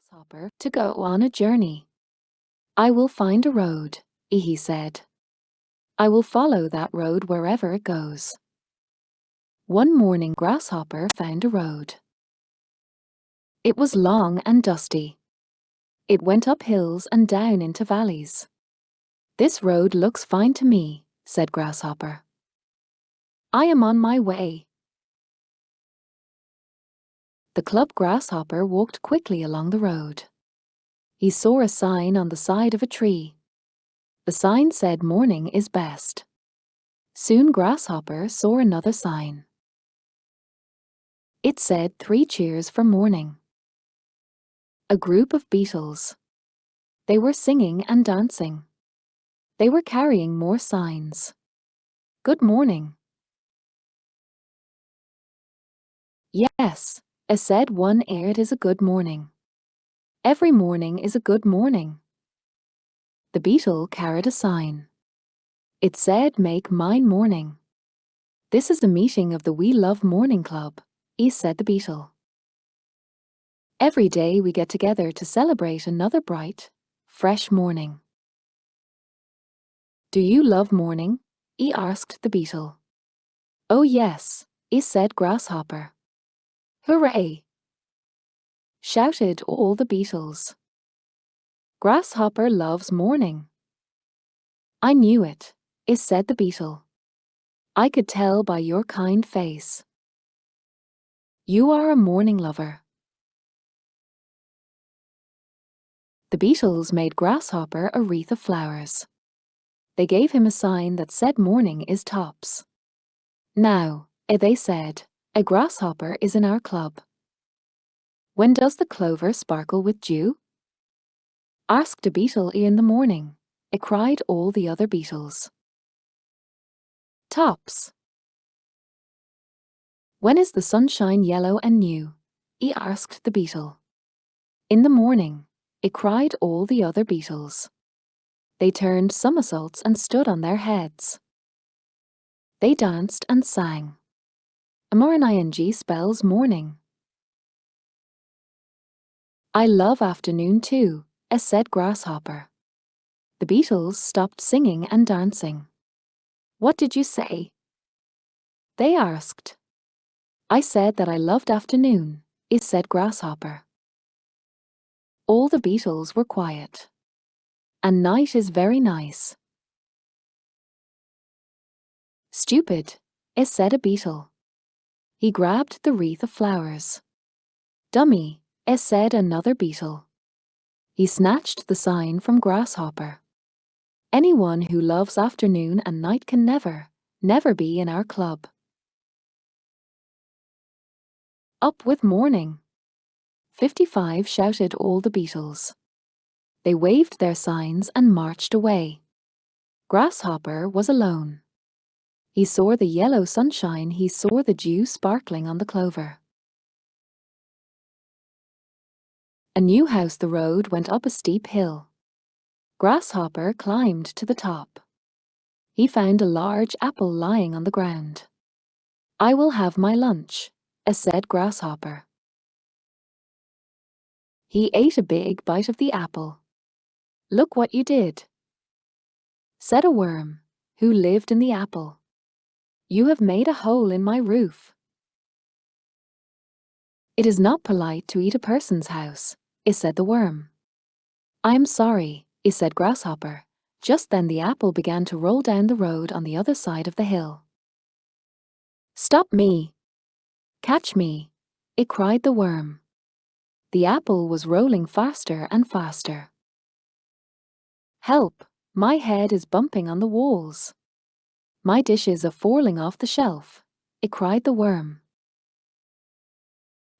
Grasshopper to go on a journey. I will find a road, he said. I will follow that road wherever it goes. One morning Grasshopper found a road. It was long and dusty. It went up hills and down into valleys. This road looks fine to me, said Grasshopper. I am on my way. The club Grasshopper walked quickly along the road. He saw a sign on the side of a tree. The sign said morning is best. Soon Grasshopper saw another sign. It said 3 cheers for morning. A group of beetles. They were singing and dancing. They were carrying more signs. Good morning. Yes, said one, it is a good morning. Every morning is a good morning. The beetle carried a sign. It said, make mine morning. This is the meeting of the We Love Morning Club, said the beetle. Every day we get together to celebrate another bright, fresh morning. Do you love morning? Asked the beetle. Oh yes, said Grasshopper. Hooray! Shouted all the beetles. Grasshopper loves morning. I knew it, said the beetle. I could tell by your kind face. You are a morning lover. The beetles made Grasshopper a wreath of flowers. They gave him a sign that said morning is tops. Now, they said, a grasshopper is in our club. When does the clover sparkle with dew? Asked a beetle in the morning, cried all the other beetles. Tops. When is the sunshine yellow and new? Asked the beetle. In the morning, cried all the other beetles. They turned somersaults and stood on their heads. They danced and sang. Ing spells morning. I love afternoon too, said Grasshopper. The beetles stopped singing and dancing. What did you say? They asked. I said that I loved afternoon, said Grasshopper. All the beetles were quiet. And night is very nice. Stupid, said a beetle. He grabbed the wreath of flowers. Dummy, said another beetle. He snatched the sign from Grasshopper. Anyone who loves afternoon and night can never be in our club. Up with morning. 55 shouted all the beetles. They waved their signs and marched away. Grasshopper was alone. He saw the yellow sunshine, he saw the dew sparkling on the clover. A new house the road went up a steep hill. Grasshopper climbed to the top. He found a large apple lying on the ground. I will have my lunch, said Grasshopper. He ate a big bite of the apple. Look what you did, said a worm, who lived in the apple. You have made a hole in my roof. It is not polite to eat a person's house, said the worm. I am sorry, said Grasshopper. Just then the apple began to roll down the road on the other side of the hill. Stop me! Catch me! Cried the worm. The apple was rolling faster and faster. Help! My head is bumping on the walls. My dishes are falling off the shelf, cried the worm.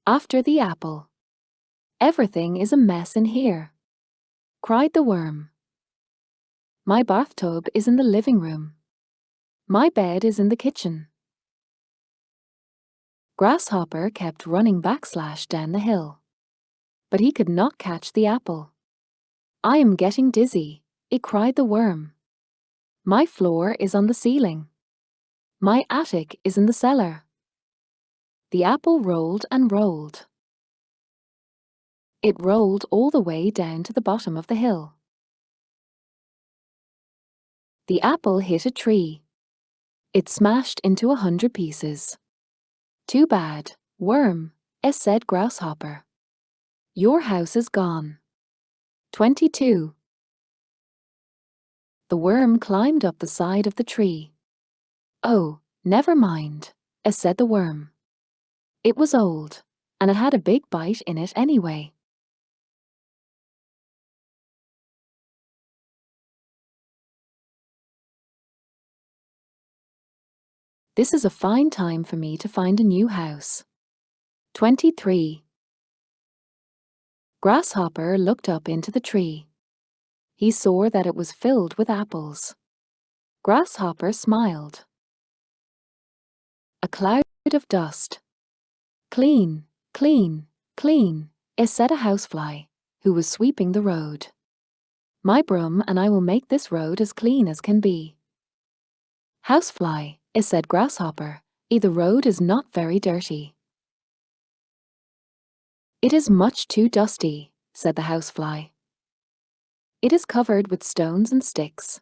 After the apple. Everything is a mess in here, cried the worm. My bathtub is in the living room. My bed is in the kitchen. Grasshopper kept running down the hill. But he could not catch the apple. I am getting dizzy, cried the worm. My floor is on the ceiling. My attic is in the cellar. The apple rolled and rolled. It rolled all the way down to the bottom of the hill. The apple hit a tree. It smashed into 100 pieces. Too bad, worm, said Grasshopper. Your house is gone. 22. The worm climbed up the side of the tree. Oh, never mind, said the worm. It was old, and it had a big bite in it anyway. This is a fine time for me to find a new house. 23. Grasshopper looked up into the tree. He saw that it was filled with apples. Grasshopper smiled. A cloud of dust. Clean, clean, clean, said a housefly, who was sweeping the road. My broom and I will make this road as clean as can be. Housefly, said Grasshopper, the road is not very dirty. It is much too dusty, said the housefly. It is covered with stones and sticks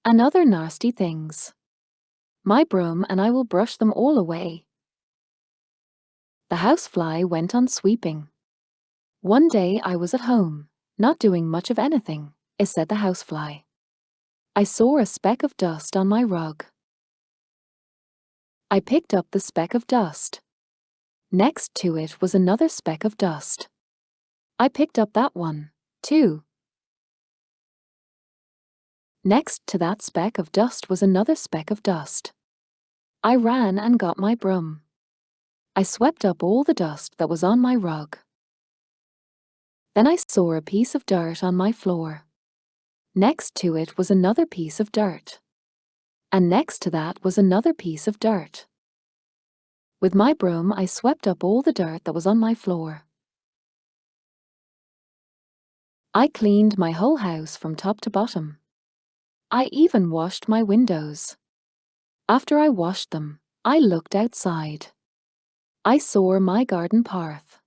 and other nasty things. My broom and I will brush them all away. The housefly went on sweeping. One day I was at home, not doing much of anything, said the housefly. I saw a speck of dust on my rug. I picked up the speck of dust. Next to it was another speck of dust. I picked up that one, too. Next to that speck of dust was another speck of dust. I ran and got my broom. I swept up all the dust that was on my rug. Then I saw a piece of dirt on my floor. Next to it was another piece of dirt. And next to that was another piece of dirt. With my broom, I swept up all the dirt that was on my floor. I cleaned my whole house from top to bottom. I even washed my windows. After I washed them, I looked outside. I saw my garden path.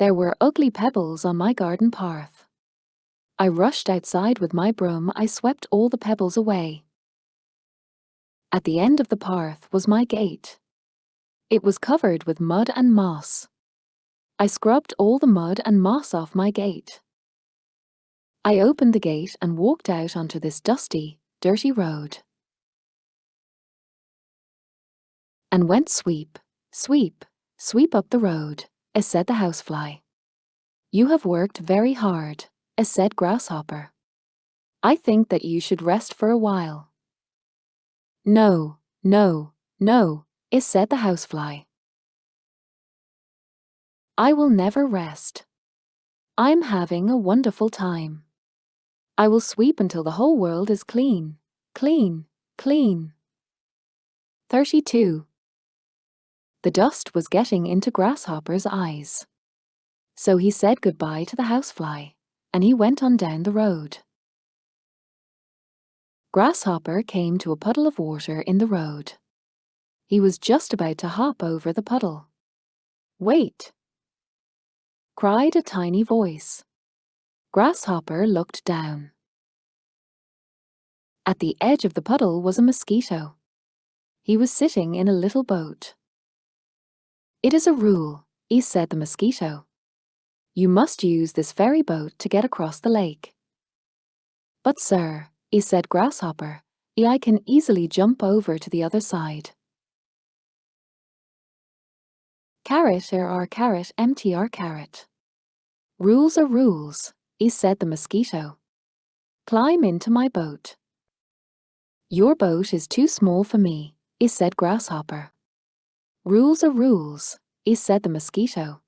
There were ugly pebbles on my garden path. I rushed outside with my broom. I swept all the pebbles away. At the end of the path was my gate. It was covered with mud and moss. I scrubbed all the mud and moss off my gate. I opened the gate and walked out onto this dusty, dirty road. And went sweep, sweep, sweep up the road, said the housefly. You have worked very hard, said Grasshopper. I think that you should rest for a while. No, no, no, said the housefly. I will never rest. I'm having a wonderful time. I will sweep until the whole world is clean, clean, clean. 32. The dust was getting into Grasshopper's eyes. So he said goodbye to the housefly, and he went on down the road. Grasshopper came to a puddle of water in the road. He was just about to hop over the puddle. Wait! Cried a tiny voice. Grasshopper looked down. At the edge of the puddle was a mosquito. He was sitting in a little boat. It is a rule, said the mosquito. You must use this ferry boat to get across the lake. But sir, said Grasshopper, I can easily jump over to the other side. Carrot carrot carrot. Rules are rules, said the mosquito. Climb into my boat. Your boat is too small for me, said Grasshopper. Rules are rules, said the mosquito.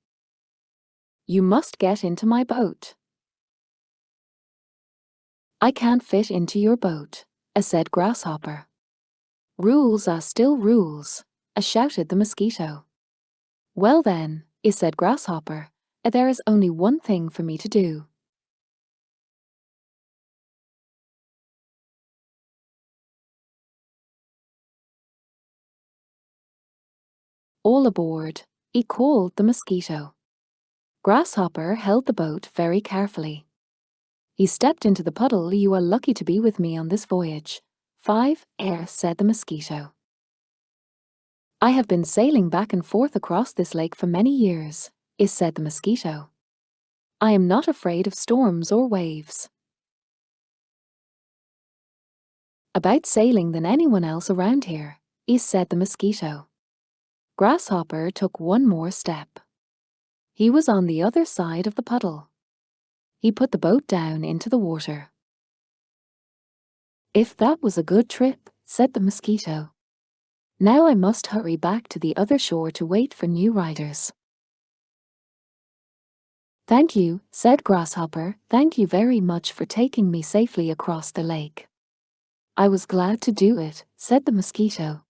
You must get into my boat. I can't fit into your boat, said Grasshopper. Rules are still rules, shouted the mosquito. Well then, said Grasshopper, there is only one thing for me to do. All aboard, he called the mosquito. Grasshopper held the boat very carefully. He stepped into the puddle. You are lucky to be with me on this voyage. 5 said the mosquito. I have been sailing back and forth across this lake for many years, said the mosquito. I am not afraid of storms or waves. About sailing than anyone else around here, said the mosquito. Grasshopper took one more step. He was on the other side of the puddle. He put the boat down into the water. If that was a good trip, said the mosquito. Now I must hurry back to the other shore to wait for new riders. Thank you, said Grasshopper. Thank you very much for taking me safely across the lake. I was glad to do it, said the mosquito.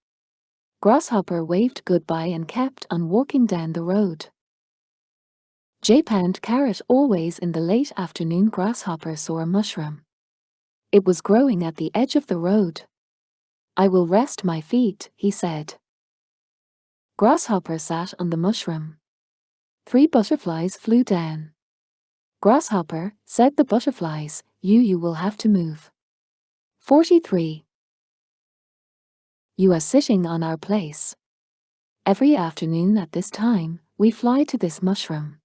Grasshopper waved goodbye and kept on walking down the road. J-pound carrot. Always in the late afternoon, Grasshopper saw a mushroom. It was growing at the edge of the road. I will rest my feet, he said. Grasshopper sat on the mushroom. 3 butterflies flew down. Grasshopper, said the butterflies, you will have to move. 43. You are sitting on our place. Every afternoon at this time, we fly to this mushroom.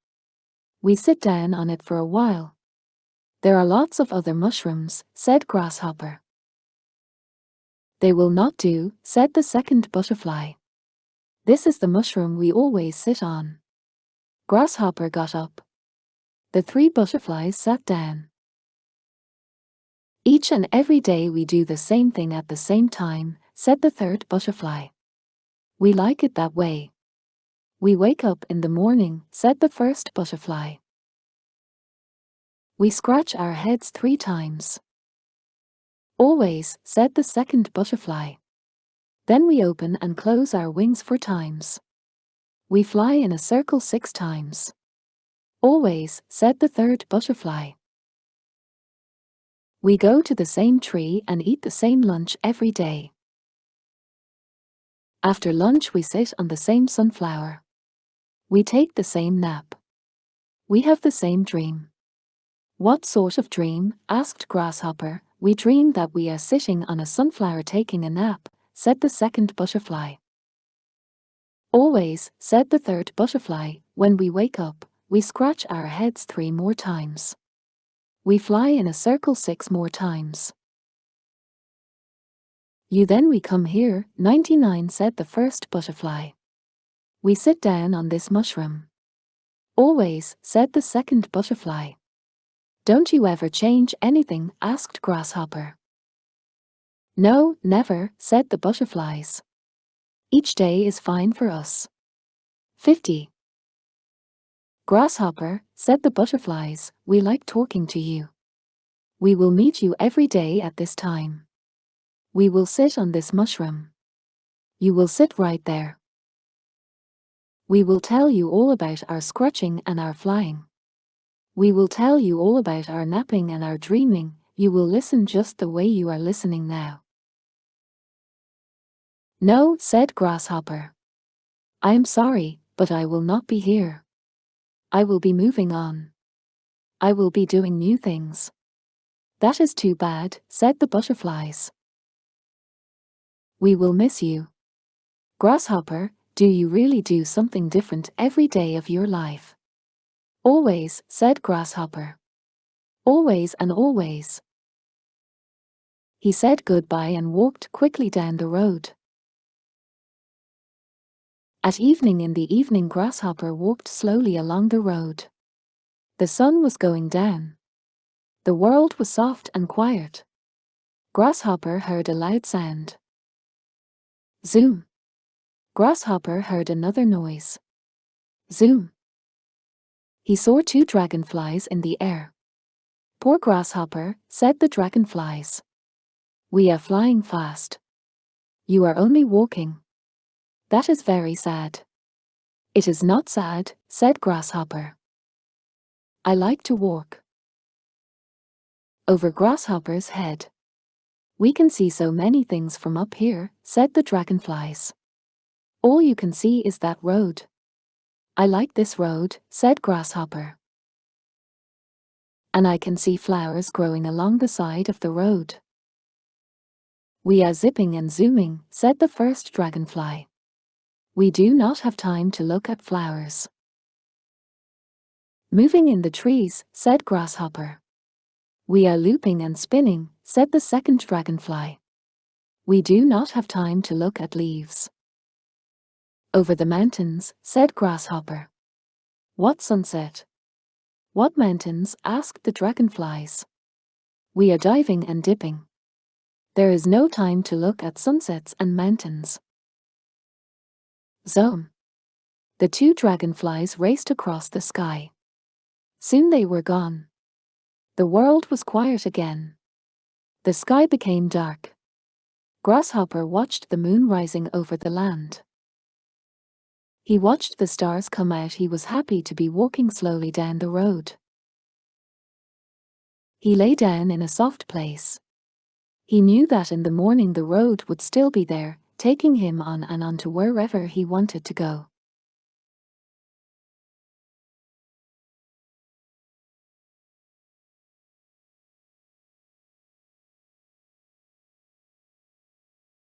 We sit down on it for a while. There are lots of other mushrooms, said Grasshopper. They will not do, said the second butterfly. This is the mushroom we always sit on. Grasshopper got up. The 3 butterflies sat down. Each and every day we do the same thing at the same time, said the third butterfly. We like it that way. We wake up in the morning, said the first butterfly. We scratch our heads 3 times. Always, said the second butterfly. Then we open and close our wings 4 times. We fly in a circle 6 times. Always, said the third butterfly. We go to the same tree and eat the same lunch every day. After lunch we sit on the same sunflower. We take the same nap. We have the same dream. What sort of dream? Asked Grasshopper. We dream that we are sitting on a sunflower taking a nap, said the second butterfly. Always, said the third butterfly, when we wake up, we scratch our heads 3 more times. We fly in a circle 6 more times. Then we come here. 99, said the first butterfly. We sit down on this mushroom. Always, said the second butterfly. Don't you ever change anything? Asked Grasshopper. No, never, said the butterflies. Each day is fine for us. 50. Grasshopper, said the butterflies, we like talking to you. We will meet you every day at this time. We will sit on this mushroom. You will sit right there. We will tell you all about our scratching and our flying. We will tell you all about our napping and our dreaming. You will listen just the way you are listening now. No, said Grasshopper. I am sorry, but I will not be here. I will be moving on. I will be doing new things. That is too bad, said the butterflies. We will miss you. Grasshopper, do you really do something different every day of your life? Always, said Grasshopper. Always and always. He said goodbye and walked quickly down the road. At evening, in the evening, Grasshopper walked slowly along the road. The sun was going down. The world was soft and quiet. Grasshopper heard a loud sound. Zoom. Grasshopper heard another noise. Zoom. He saw 2 dragonflies in the air. Poor Grasshopper, said the dragonflies. We are flying fast. You are only walking. That is very sad. It is not sad, said Grasshopper. I like to walk. Over Grasshopper's head. We can see so many things from up here, said the dragonflies. All you can see is that road. I like this road, said Grasshopper. And I can see flowers growing along the side of the road. We are zipping and zooming, said the first dragonfly. We do not have time to look at flowers. Moving in the trees, said Grasshopper. We are looping and spinning, said the second dragonfly. We do not have time to look at leaves. Over the mountains, said Grasshopper. What sunset? What mountains? Asked the dragonflies. We are diving and dipping. There is no time to look at sunsets and mountains. Zoom! The two dragonflies raced across the sky. Soon they were gone. The world was quiet again. The sky became dark. Grasshopper watched the moon rising over the land. He watched the stars come out. He was happy to be walking slowly down the road. He lay down in a soft place. He knew that in the morning the road would still be there, taking him on and on to wherever he wanted to go.